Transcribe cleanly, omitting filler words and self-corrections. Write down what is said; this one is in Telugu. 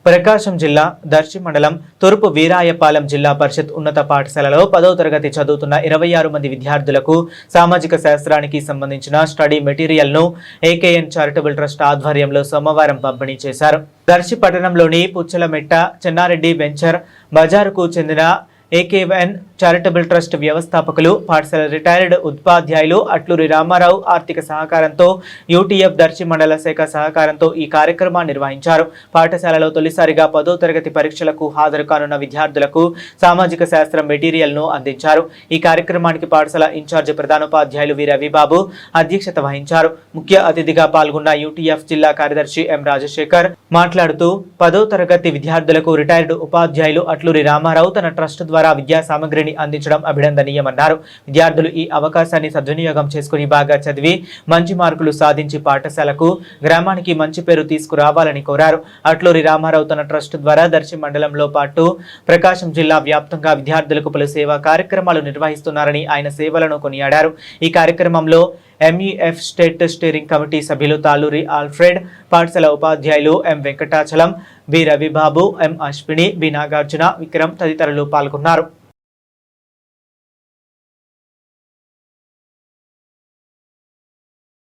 ప్రకాశం జిల్లా దర్శి మండలం తూర్పు వీరాయపాలెం జిల్లా పరిషత్ ఉన్నత పాఠశాలలో 10వ తరగతి చదువుతున్న 26 మంది విద్యార్థులకు సామాజిక శాస్త్రానికి సంబంధించిన స్టడీ మెటీరియల్ను ఏకేఎన్ చారిటబుల్ ట్రస్ట్ ఆధ్వర్యంలో సోమవారం పంపిణీ చేశారు. దర్శి పట్టణంలోని పుచ్చలమెట్ట చెన్నారెడ్డి వెంచర్ బజారుకు చెందిన ఏకేఎన్ చారిటబుల్ ట్రస్ట్ వ్యవస్థాపకులు పాఠశాల రిటైర్డ్ ఉపాధ్యాయులు అట్లూరి రామారావు ఆర్థిక సహకారంతో యూటీఎఫ్ దర్శి మండల శాఖ సహకారంతో ఈ కార్యక్రమాన్ని నిర్వహించారు. పాఠశాలలో తొలిసారిగా 10వ తరగతి పరీక్షలకు హాజరు కానున్న విద్యార్థులకు సామాజిక శాస్త్రం మెటీరియల్ను అందించారు. ఈ కార్యక్రమానికి పాఠశాల ఇన్ఛార్జి ప్రధానోపాధ్యాయులు వి రవిబాబు అధ్యక్షత వహించారు. ముఖ్య అతిథిగా పాల్గొన్న యూటీఎఫ్ జిల్లా కార్యదర్శి ఎం రాజశేఖర్ మాట్లాడుతూ 10వ తరగతి విద్యార్థులకు రిటైర్డ్ ఉపాధ్యాయులు అట్లూరి రామారావు తన ట్రస్ట్ ద్వారా విద్యా సామగ్రిని అందించడం అభినందనీయమన్నారు. విద్యార్థులు ఈ అవకాశాన్ని సద్వినియోగం చేసుకుని బాగా చదివి మంచి మార్కులు సాధించి పాఠశాలకు గ్రామానికి మంచి పేరు తీసుకురావాలని కోరారు. అట్లూరి రామారావు తన ట్రస్ట్ ద్వారా దర్శి మండలంలో పాటు ప్రకాశం జిల్లా వ్యాప్తంగా విద్యార్థులకు పలు సేవా కార్యక్రమాలు నిర్వహిస్తున్నారని ఆయన సేవలను కొనియాడారు. ఈ కార్యక్రమంలో ఎంఈఎఫ్ స్టేట్ స్టీరింగ్ కమిటీ సభ్యులు తాలూరి ఆల్ఫ్రెడ్, పాఠశాల ఉపాధ్యాయులు ఎం వెంకటాచలం, బి రవిబాబు, ఎం అశ్విని, బి నాగార్జున, విక్రమ్ తదితరులు పాల్గొన్నారు.